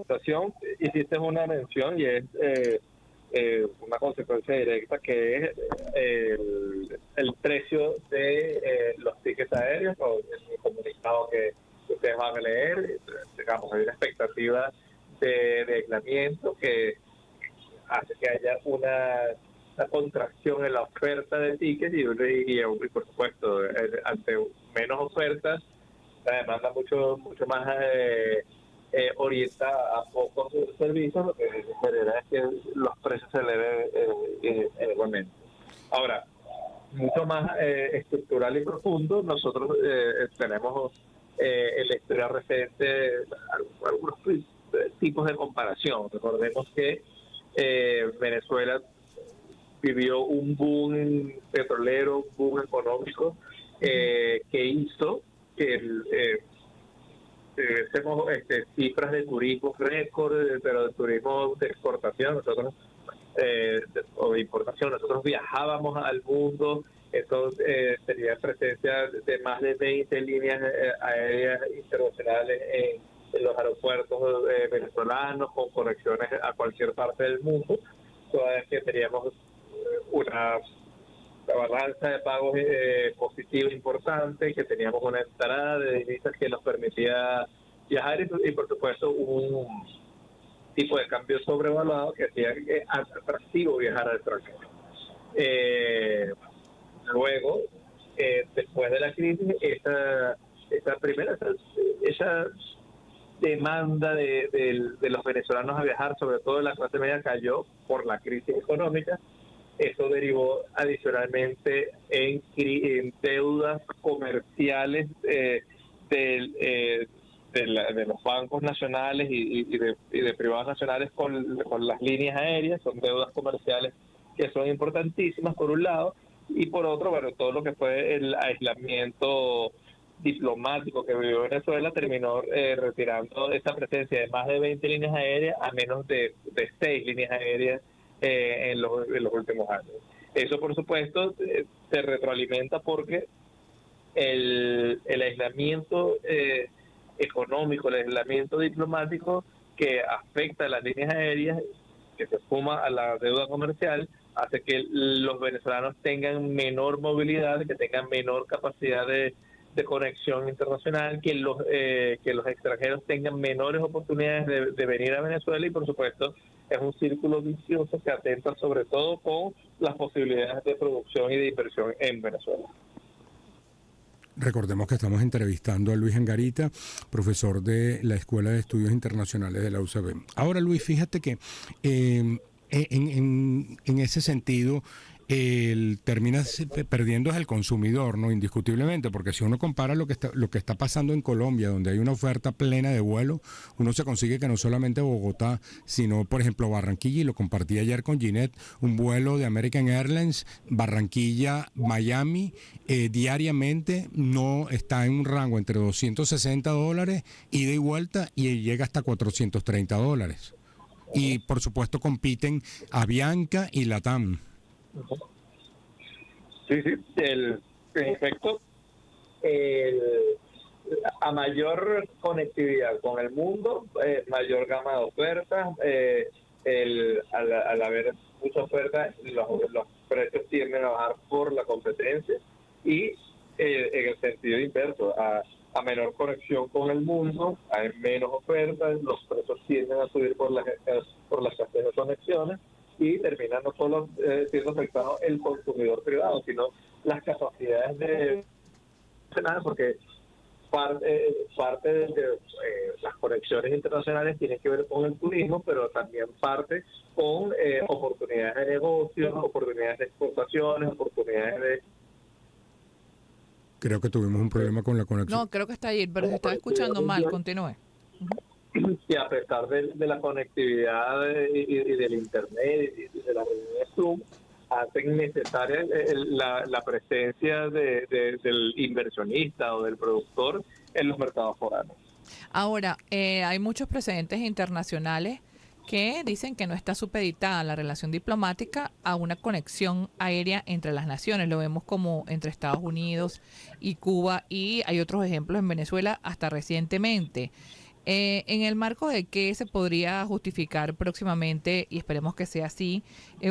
situación hiciste una mención y es una consecuencia directa que es el precio de los tickets aéreos o el comunicado que ustedes van a leer. Digamos, hay una expectativa de aislamiento que hace que haya una contracción en la oferta de tickets y por supuesto, ante menos ofertas, la demanda mucho más orientada a pocos servicios, lo que genera es que los precios se eleven igualmente. Ahora, mucho más estructural y profundo, nosotros tenemos en la historia reciente algunos tipos de comparación. Recordemos que Venezuela vivió un boom petrolero, un boom económico que hizo que tenemos cifras de turismo récord, pero de turismo de exportación. Nosotros o de importación, nosotros viajábamos al mundo. Eso tenía presencia de más de 20 líneas aéreas internacionales en los aeropuertos venezolanos, con conexiones a cualquier parte del mundo. Toda vez que teníamos una balanza de pagos positiva importante, que teníamos una entrada de divisas que nos permitía viajar y por supuesto un tipo de cambio sobrevaluado que hacía atractivo viajar al extranjero. Luego, después de la crisis, esa demanda de los venezolanos a viajar, sobre todo de la clase media, cayó por la crisis económica. Eso derivó adicionalmente en deudas comerciales de los bancos nacionales y de privados nacionales con las líneas aéreas. Son deudas comerciales que son importantísimas por un lado, y por otro, bueno, todo lo que fue el aislamiento diplomático que vivió Venezuela terminó retirando esa presencia de más de 20 líneas aéreas a menos de 6 líneas aéreas en los últimos años. Eso, por supuesto, se retroalimenta porque el aislamiento económico, el aislamiento diplomático que afecta a las líneas aéreas, que se suma a la deuda comercial, hace que los venezolanos tengan menor movilidad, que tengan menor capacidad de conexión internacional, que los extranjeros tengan menores oportunidades de venir a Venezuela, y por supuesto es un círculo vicioso que atenta sobre todo con las posibilidades de producción y de inversión en Venezuela. Recordemos que estamos entrevistando a Luis Angarita, profesor de la Escuela de Estudios Internacionales de la UCB. Ahora, Luis, fíjate que en ese sentido, termina perdiendo es el consumidor, ¿no? Indiscutiblemente, porque si uno compara lo que está pasando en Colombia, donde hay una oferta plena de vuelo, uno se consigue que no solamente Bogotá, sino, por ejemplo, Barranquilla, y lo compartí ayer con Ginette, un vuelo de American Airlines, Barranquilla-Miami, diariamente no está en un rango entre $260, ida y vuelta, y llega hasta $430. Y, por supuesto, compiten Avianca y LATAM. Sí, en efecto, a mayor conectividad con el mundo, mayor gama de ofertas, al haber mucha oferta, los precios tienden a bajar por la competencia, y en el sentido inverso, a menor conexión con el mundo, hay menos ofertas, los precios tienden a subir por las escasez de conexiones, y termina no solo siendo afectado el consumidor privado, sino las capacidades de nada, porque parte de las conexiones internacionales tienen que ver con el turismo, pero también parte con oportunidades de negocios, oportunidades de exportaciones, oportunidades de... Creo que tuvimos un problema con la conexión. No, creo que está ahí, pero se está escuchando mal. Continúe. Y a pesar de la conectividad y del internet y de las reuniones Zoom, hacen necesaria la presencia del inversionista o del productor en los mercados foráneos. Ahora, hay muchos precedentes internacionales que dicen que no está supeditada la relación diplomática a una conexión aérea entre las naciones. Lo vemos como entre Estados Unidos y Cuba, y hay otros ejemplos en Venezuela hasta recientemente. En el marco de qué se podría justificar próximamente, y esperemos que sea así,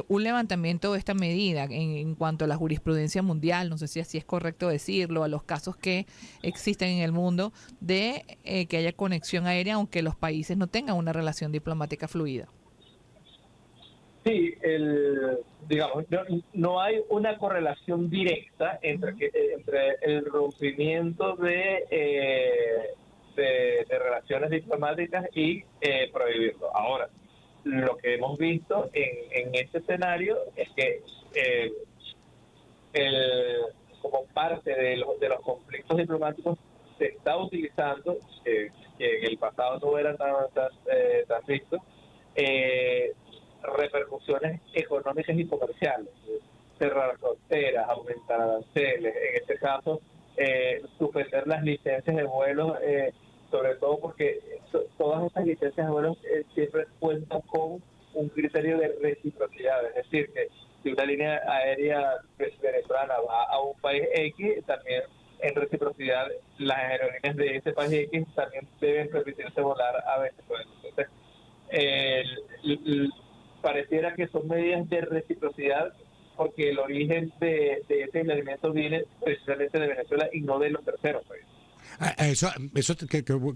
un levantamiento de esta medida en cuanto a la jurisprudencia mundial, no sé si así es correcto decirlo, a los casos que existen en el mundo de que haya conexión aérea aunque los países no tengan una relación diplomática fluida. Sí, digamos, no hay una correlación directa entre el rompimiento de relaciones diplomáticas y prohibirlo. Ahora, lo que hemos visto en este escenario es que como parte de los conflictos diplomáticos se está utilizando, que en el pasado no eran tan vistos, repercusiones económicas y comerciales, cerrar fronteras, aumentar aranceles, en este caso suspender las licencias de vuelos, sobre todo porque todas estas licencias de vuelos siempre cuentan con un criterio de reciprocidad, es decir, que si una línea aérea venezolana va a un país X, también en reciprocidad las aerolíneas de ese país X también deben permitirse volar a Venezuela. Entonces, pareciera que son medidas de reciprocidad porque el origen de ese alimento viene precisamente de Venezuela y no de los terceros países.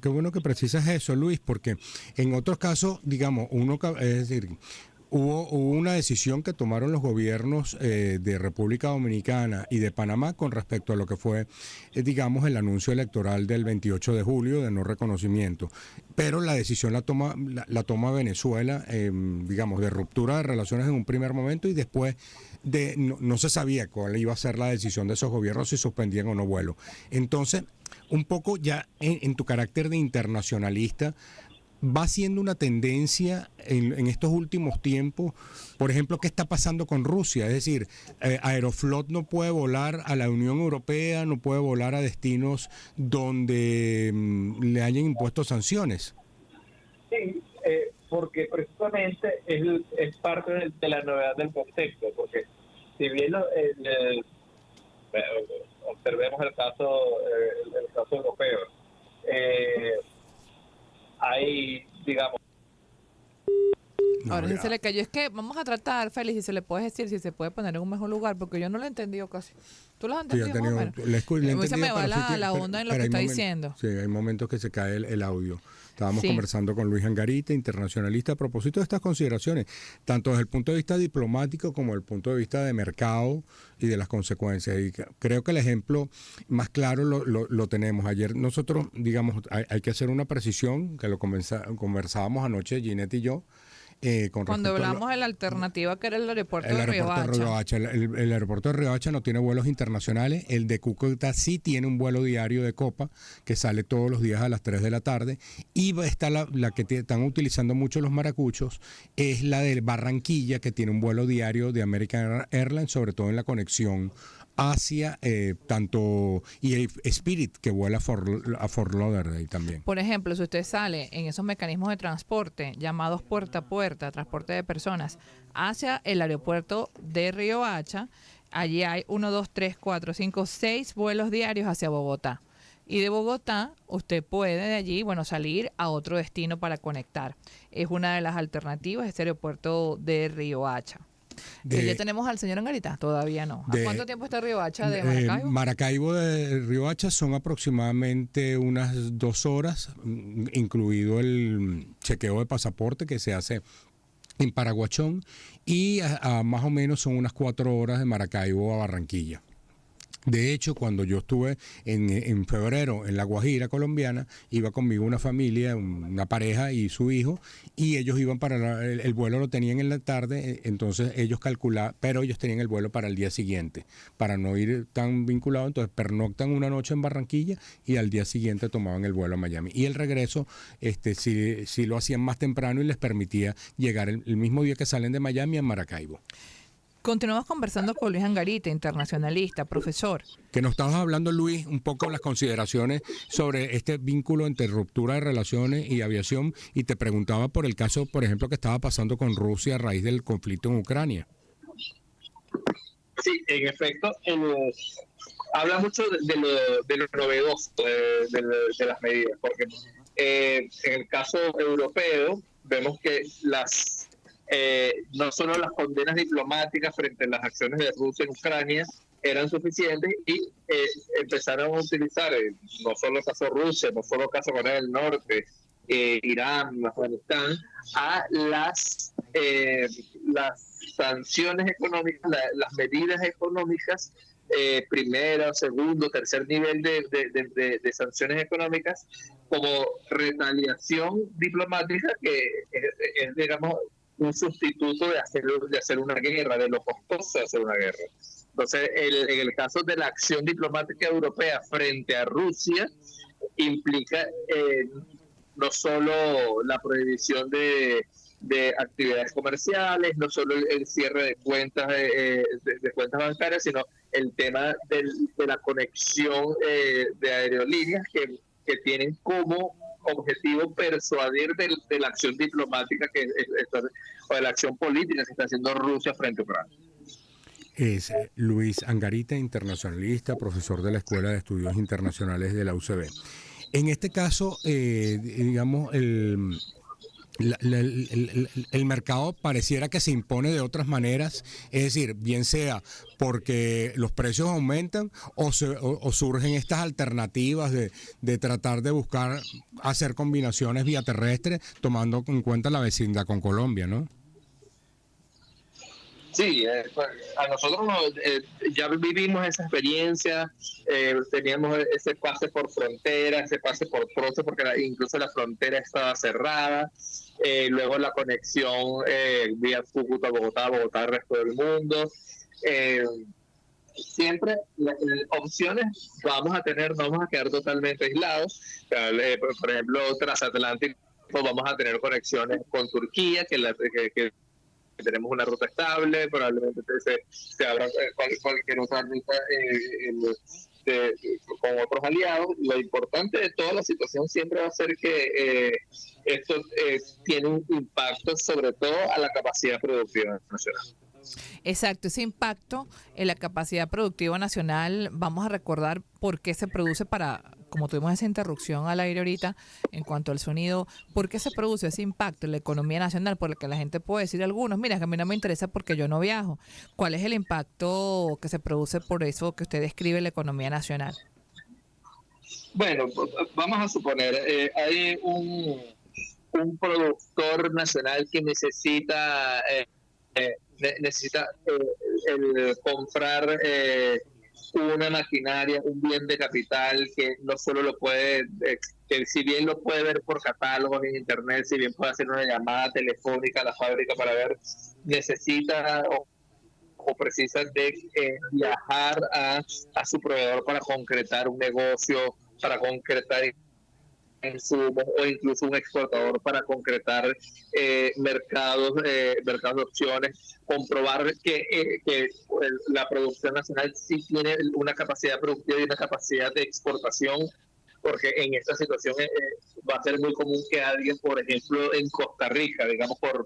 Qué bueno que precisas eso, Luis, porque en otros casos, digamos, es decir, hubo una decisión que tomaron los gobiernos de República Dominicana y de Panamá con respecto a lo que fue, digamos, el anuncio electoral del 28 de julio de no reconocimiento. Pero la decisión la toma Venezuela, digamos, de ruptura de relaciones en un primer momento y después no se sabía cuál iba a ser la decisión de esos gobiernos si suspendían o no vuelo. Entonces, un poco ya en tu carácter de internacionalista, va siendo una tendencia en estos últimos tiempos, por ejemplo, ¿qué está pasando con Rusia? Es decir, Aeroflot no puede volar a la Unión Europea, no puede volar a destinos donde le hayan impuesto sanciones. Sí, porque precisamente es parte de la novedad del contexto, porque si bien observemos el caso europeo, hay, digamos... Ahora sí se le cayó. Es que vamos a tratar, Félix, si se le puede decir, si se puede poner en un mejor lugar, porque yo no lo he entendido casi. ¿Tú lo has entendido más o menos? Se me va la onda en lo que está diciendo. Sí, hay momentos que se cae el audio. Estábamos conversando con Luis Angarita, internacionalista, a propósito de estas consideraciones, tanto desde el punto de vista diplomático como desde el punto de vista de mercado y de las consecuencias. Y creo que el ejemplo más claro lo tenemos. Ayer nosotros, digamos, hay que hacer una precisión, que lo conversábamos anoche, Ginette y yo, cuando hablamos de la alternativa que era el aeropuerto de Riohacha. El aeropuerto de Riohacha no tiene vuelos internacionales. El de Cúcuta sí tiene un vuelo diario de Copa que sale todos los días a las 3 de la tarde. Y está la que están utilizando mucho los maracuchos, es la de Barranquilla, que tiene un vuelo diario de American Airlines, sobre todo en la conexión hacia tanto y Spirit, que vuela a Fort Lauderdale también. Por ejemplo, si usted sale en esos mecanismos de transporte llamados puerta a puerta, transporte de personas, hacia el aeropuerto de Riohacha, allí hay 1, 2, 3, 4, 5, 6 vuelos diarios hacia Bogotá. Y de Bogotá usted puede de allí, salir a otro destino para conectar. Es una de las alternativas, este aeropuerto de Riohacha. ¿Ya tenemos al señor Angarita? Todavía no. ¿A cuánto tiempo está Riohacha de Maracaibo? Maracaibo de Riohacha son aproximadamente unas 2 horas, incluido el chequeo de pasaporte que se hace en Paraguachón, y a más o menos son unas 4 horas de Maracaibo a Barranquilla. De hecho, cuando yo estuve en febrero en La Guajira colombiana, iba conmigo una familia, una pareja y su hijo, y ellos iban para el vuelo lo tenían en la tarde, entonces ellos calculaban, pero ellos tenían el vuelo para el día siguiente, para no ir tan vinculado, entonces pernoctan una noche en Barranquilla y al día siguiente tomaban el vuelo a Miami. Y el regreso, sí lo hacían más temprano y les permitía llegar el mismo día que salen de Miami a Maracaibo. Continuamos conversando con Luis Angarita, internacionalista, profesor. Que nos estabas hablando, Luis, un poco de las consideraciones sobre este vínculo entre ruptura de relaciones y aviación, y te preguntaba por el caso, por ejemplo, que estaba pasando con Rusia a raíz del conflicto en Ucrania. Sí, en efecto, habla mucho de lo novedoso de las medidas, porque En el caso europeo, vemos que no solo las condenas diplomáticas frente a las acciones de Rusia en Ucrania eran suficientes y empezaron a utilizar, no solo el caso de Rusia, no solo el caso de Corea del Norte, Irán, Afganistán, a las sanciones económicas, las medidas económicas, primero, segundo, tercer nivel de sanciones económicas, como retaliación diplomática, que es, digamos, un sustituto de hacer una guerra, de lo costoso de hacer una guerra. Entonces, en el caso de la acción diplomática europea frente a Rusia, implica no solo la prohibición de actividades comerciales, no solo el cierre de cuentas de cuentas bancarias, sino el tema de la conexión de aerolíneas que tienen como objetivo persuadir de la acción diplomática o de la acción política que está haciendo Rusia frente a Ucrania. Es Luis Angarita, internacionalista, profesor de la Escuela de Estudios Internacionales de la UCB. En este caso, digamos, el mercado pareciera que se impone de otras maneras, es decir, bien sea porque los precios aumentan o surgen estas alternativas de tratar de buscar hacer combinaciones vía terrestre, tomando en cuenta la vecindad con Colombia, ¿no? Sí, a nosotros ya vivimos esa experiencia, teníamos ese pase por frontera, ese pase por trozo, porque incluso la frontera estaba cerrada, luego la conexión vía Cúcuta, Bogotá al resto del mundo. Siempre opciones vamos a tener, no vamos a quedar totalmente aislados. Por ejemplo, transatlántico, vamos a tener conexiones con Turquía, que tenemos una ruta estable, probablemente se abra cualquier otra ruta con otros aliados. Lo importante de toda la situación siempre va a ser que esto tiene un impacto sobre todo a la capacidad productiva nacional. Exacto, ese impacto en la capacidad productiva nacional, vamos a recordar por qué se produce como tuvimos esa interrupción al aire ahorita en cuanto al sonido, ¿por qué se produce ese impacto en la economía nacional? Por el que la gente puede decir algunos, mira, que a mí no me interesa porque yo no viajo. ¿Cuál es el impacto que se produce por eso que usted describe la economía nacional? Bueno, vamos a suponer, hay un productor nacional que necesita comprar una maquinaria, un bien de capital que no solo lo puede, que si bien lo puede ver por catálogos en internet, si bien puede hacer una llamada telefónica a la fábrica para ver, necesita o precisa de viajar a su proveedor para concretar un negocio, para concretar insumos, o incluso un exportador para concretar mercados de opciones, comprobar que la producción nacional sí tiene una capacidad productiva y una capacidad de exportación, porque en esta situación va a ser muy común que alguien, por ejemplo, en Costa Rica, digamos, por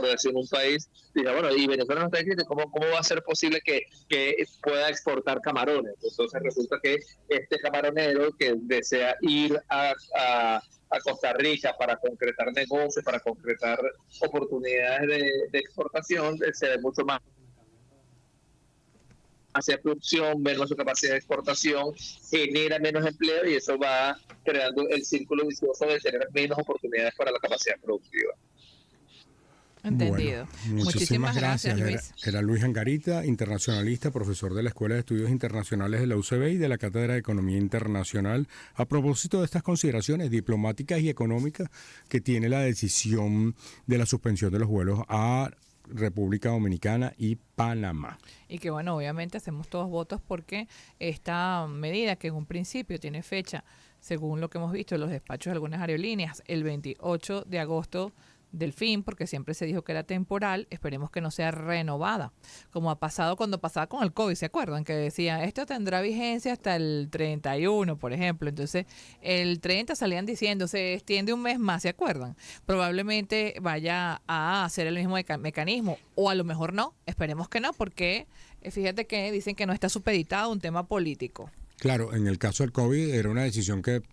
decir un país, diga, bueno, y Venezuela no está aquí, ¿cómo va a ser posible que pueda exportar camarones? Entonces resulta que este camaronero que desea ir a Costa Rica para concretar negocios, para concretar oportunidades de exportación, se ve mucho más hacia producción, menos su capacidad de exportación, genera menos empleo y eso va creando el círculo vicioso de tener menos oportunidades para la capacidad productiva. Entendido. Bueno, muchísimas gracias, Luis. Era Luis Angarita, internacionalista, profesor de la Escuela de Estudios Internacionales de la UCB y de la Cátedra de Economía Internacional, a propósito de estas consideraciones diplomáticas y económicas que tiene la decisión de la suspensión de los vuelos a República Dominicana y Panamá. Y que bueno, obviamente hacemos todos votos porque esta medida, que en un principio tiene fecha, según lo que hemos visto en los despachos de algunas aerolíneas, el 28 de agosto del fin, porque siempre se dijo que era temporal, esperemos que no sea renovada, como ha pasado cuando pasaba con el COVID, ¿se acuerdan? Que decían, esto tendrá vigencia hasta el 31, por ejemplo, entonces el 30 salían diciendo, se extiende un mes más, ¿se acuerdan? Probablemente vaya a hacer el mismo mecanismo, o a lo mejor no, esperemos que no, porque fíjate que dicen que no está supeditado a un tema político. Claro, en el caso del COVID era una decisión que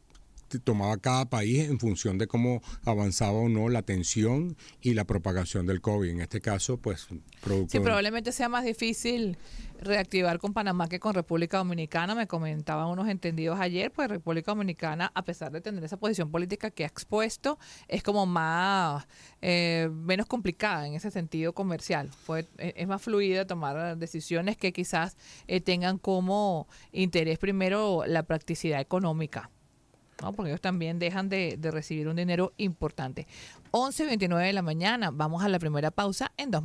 tomaba cada país en función de cómo avanzaba o no la tensión y la propagación del COVID. En este caso, pues, producto Sí, probablemente sea más difícil reactivar con Panamá que con República Dominicana. Me comentaban unos entendidos ayer, pues República Dominicana, a pesar de tener esa posición política que ha expuesto, es como más, menos complicada en ese sentido comercial. Es más fluida tomar decisiones que quizás tengan como interés primero la practicidad económica, ¿no? Porque ellos también dejan de recibir un dinero importante. 11:29 de la mañana, vamos a la primera pausa en 2